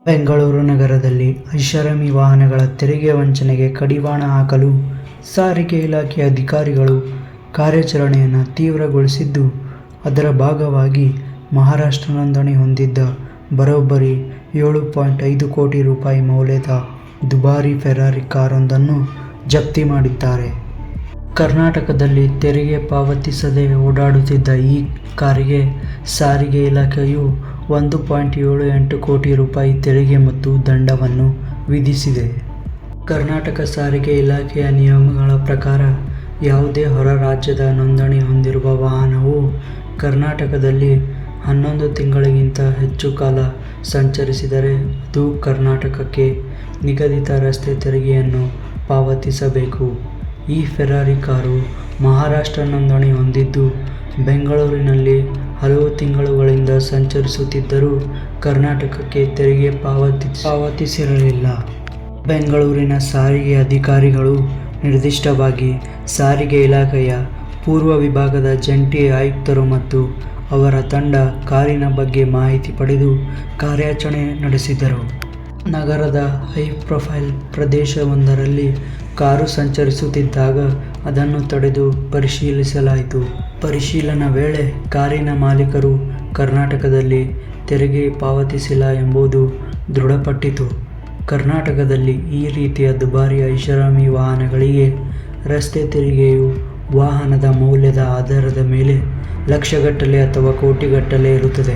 ಬೆಂಗಳೂರು ನಗರದಲ್ಲಿ ಐಷಾರಾಮಿ ವಾಹನಗಳ ತೆರಿಗೆ ವಂಚನೆಗೆ ಕಡಿವಾಣ ಹಾಕಲು ಸಾರಿಗೆ ಇಲಾಖೆ ಅಧಿಕಾರಿಗಳು ಕಾರ್ಯಾಚರಣೆಯನ್ನು ತೀವ್ರಗೊಳಿಸಿದ್ದು, ಅದರ ಭಾಗವಾಗಿ ಮಹಾರಾಷ್ಟ್ರ ನೋಂದಣಿ ಹೊಂದಿದ್ದ ಬರೋಬ್ಬರಿ 7.5 ಕೋಟಿ ರೂಪಾಯಿ ಮೌಲ್ಯದ ದುಬಾರಿ ಫೆರಾರಿ ಕಾರೊಂದನ್ನು ಜಪ್ತಿ ಮಾಡಿದ್ದಾರೆ. ಕರ್ನಾಟಕದಲ್ಲಿ ತೆರಿಗೆ ಪಾವತಿಸದೆ ಓಡಾಡುತ್ತಿದ್ದ ಈ ಕಾರಿಗೆ ಸಾರಿಗೆ ಇಲಾಖೆಯು 1.78 ಕೋಟಿ ರೂಪಾಯಿ ತೆರಿಗೆ ಮತ್ತು ದಂಡವನ್ನು ವಿಧಿಸಿದೆ. ಕರ್ನಾಟಕ ಸಾರಿಗೆ ಇಲಾಖೆಯ ನಿಯಮಗಳ ಪ್ರಕಾರ ಯಾವುದೇ ಹೊರ ರಾಜ್ಯದ ನೋಂದಣಿ ಹೊಂದಿರುವ ವಾಹನವು ಕರ್ನಾಟಕದಲ್ಲಿ 11 ತಿಂಗಳಿಗಿಂತ ಹೆಚ್ಚು ಕಾಲ ಸಂಚರಿಸಿದರೆ ಅದು ಕರ್ನಾಟಕಕ್ಕೆ ನಿಗದಿತ ರಸ್ತೆ ತೆರಿಗೆಯನ್ನು ಪಾವತಿಸಬೇಕು. ಈ ಫೆರಾರಿ ಕಾರು ಮಹಾರಾಷ್ಟ್ರ ನೋಂದಣಿ ಹೊಂದಿದ್ದು, ಬೆಂಗಳೂರಿನಲ್ಲಿ ಹಲವು ತಿಂಗಳುಗಳಿಂದ ಸಂಚರಿಸುತ್ತಿದ್ದರೂ ಕರ್ನಾಟಕಕ್ಕೆ ತೆರಿಗೆ ಪಾವತಿಸಿರಲಿಲ್ಲ. ಬೆಂಗಳೂರಿನ ಸಾರಿಗೆ ಅಧಿಕಾರಿಗಳು ನಿರ್ದಿಷ್ಟವಾಗಿ ಸಾರಿಗೆ ಇಲಾಖೆಯ ಪೂರ್ವ ವಿಭಾಗದ ಜಂಟಿ ಆಯುಕ್ತರು ಮತ್ತು ಅವರ ತಂಡ ಕಾರಿನ ಬಗ್ಗೆ ಮಾಹಿತಿ ಪಡೆದು ಕಾರ್ಯಾಚರಣೆ ನಡೆಸಿದರು. ನಗರದ ಹೈ ಪ್ರೊಫೈಲ್ ಪ್ರದೇಶವೊಂದರಲ್ಲಿ ಕಾರು ಸಂಚರಿಸುತ್ತಿದ್ದಾಗ ಅದನ್ನು ತಡೆದು ಪರಿಶೀಲಿಸಲಾಯಿತು. ಪರಿಶೀಲನಾ ವೇಳೆ ಕಾರಿನ ಮಾಲೀಕರು ಕರ್ನಾಟಕದಲ್ಲಿ ತೆರಿಗೆ ಪಾವತಿಸಿಲ್ಲ ಎಂಬುದು ದೃಢಪಟ್ಟಿತು. ಕರ್ನಾಟಕದಲ್ಲಿ ಈ ರೀತಿಯ ದುಬಾರಿ ಐಷಾರಾಮಿ ವಾಹನಗಳಿಗೆ ರಸ್ತೆ ತೆರಿಗೆಯು ವಾಹನದ ಮೌಲ್ಯದ ಆಧಾರದ ಮೇಲೆ ಲಕ್ಷಗಟ್ಟಲೆ ಅಥವಾ ಕೋಟಿಗಟ್ಟಲೆ ಇರುತ್ತದೆ.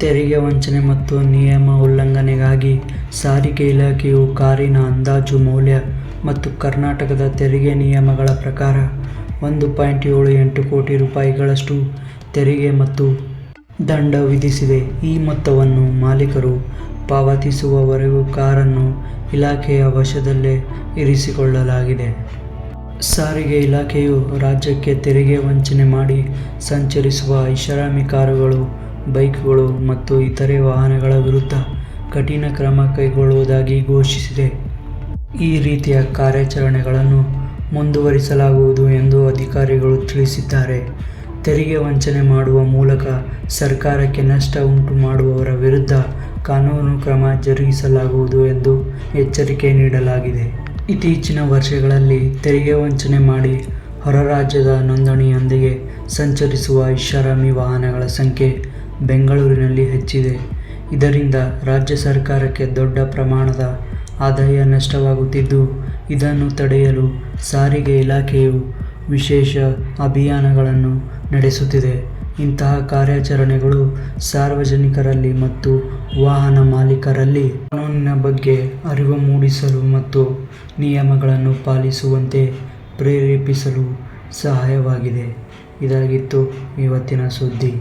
ತೆರಿಗೆ ವಂಚನೆ ಮತ್ತು ನಿಯಮ ಉಲ್ಲಂಘನೆಗಾಗಿ ಸಾರಿಗೆ ಇಲಾಖೆಯು ಕಾರಿನ ಅಂದಾಜು ಮೌಲ್ಯ ಮತ್ತು ಕರ್ನಾಟಕದ ತೆರಿಗೆ ನಿಯಮಗಳ ಪ್ರಕಾರ 1.78 ಕೋಟಿ ರೂಪಾಯಿಗಳಷ್ಟು ತೆರಿಗೆ ಮತ್ತು ದಂಡ ವಿಧಿಸಿದೆ. ಈ ಮೊತ್ತವನ್ನು ಮಾಲೀಕರು ಪಾವತಿಸುವವರೆಗೂ ಕಾರನ್ನು ಇಲಾಖೆಯ ವಶದಲ್ಲೇ ಇರಿಸಿಕೊಳ್ಳಲಾಗಿದೆ. ಸಾರಿಗೆ ಇಲಾಖೆಯು ರಾಜ್ಯಕ್ಕೆ ತೆರಿಗೆ ವಂಚನೆ ಮಾಡಿ ಸಂಚರಿಸುವ ಐಷಾರಾಮಿ ಕಾರುಗಳು, ಬೈಕ್ಗಳು ಮತ್ತು ಇತರೆ ವಾಹನಗಳ ವಿರುದ್ಧ ಕಠಿಣ ಕ್ರಮ ಕೈಗೊಳ್ಳುವುದಾಗಿ ಘೋಷಿಸಿದೆ. ಈ ರೀತಿಯ ಕಾರ್ಯಾಚರಣೆಗಳನ್ನು ಮುಂದುವರಿಸಲಾಗುವುದು ಎಂದು ಅಧಿಕಾರಿಗಳು ತಿಳಿಸಿದ್ದಾರೆ. ತೆರಿಗೆ ವಂಚನೆ ಮಾಡುವ ಮೂಲಕ ಸರ್ಕಾರಕ್ಕೆ ನಷ್ಟ ಉಂಟು ಮಾಡುವವರ ವಿರುದ್ಧ ಕಾನೂನು ಕ್ರಮ ಜರುಗಿಸಲಾಗುವುದು ಎಂದು ಎಚ್ಚರಿಕೆ ನೀಡಲಾಗಿದೆ. ಇತ್ತೀಚಿನ ವರ್ಷಗಳಲ್ಲಿ ತೆರಿಗೆ ವಂಚನೆ ಮಾಡಿ ಹೊರ ರಾಜ್ಯದ ನೋಂದಣಿಯೊಂದಿಗೆ ಸಂಚರಿಸುವ ಐಷಾರಾಮಿ ವಾಹನಗಳ ಸಂಖ್ಯೆ ಬೆಂಗಳೂರಿನಲ್ಲಿ ಹೆಚ್ಚಿದೆ. ಇದರಿಂದ ರಾಜ್ಯ ಸರ್ಕಾರಕ್ಕೆ ದೊಡ್ಡ ಪ್ರಮಾಣದ ಆದಾಯ ನಷ್ಟವಾಗುತ್ತಿದ್ದು, ಇದನ್ನು ತಡೆಯಲು ಸಾರಿಗೆ ಇಲಾಖೆಯು ವಿಶೇಷ ಅಭಿಯಾನಗಳನ್ನು ನಡೆಸುತ್ತಿದೆ. ಇಂತಹ ಕಾರ್ಯಾಚರಣೆಗಳು ಸಾರ್ವಜನಿಕರಲ್ಲಿ ಮತ್ತು ವಾಹನ ಮಾಲೀಕರಲ್ಲಿ ಕಾನೂನಿನ ಬಗ್ಗೆ ಅರಿವು ಮೂಡಿಸಲು ಮತ್ತು ನಿಯಮಗಳನ್ನು ಪಾಲಿಸುವಂತೆ ಪ್ರೇರೇಪಿಸಲು ಸಹಾಯವಾಗಿದೆ. ಇದಾಗಿತ್ತು ಇವತ್ತಿನ ಸುದ್ದಿ.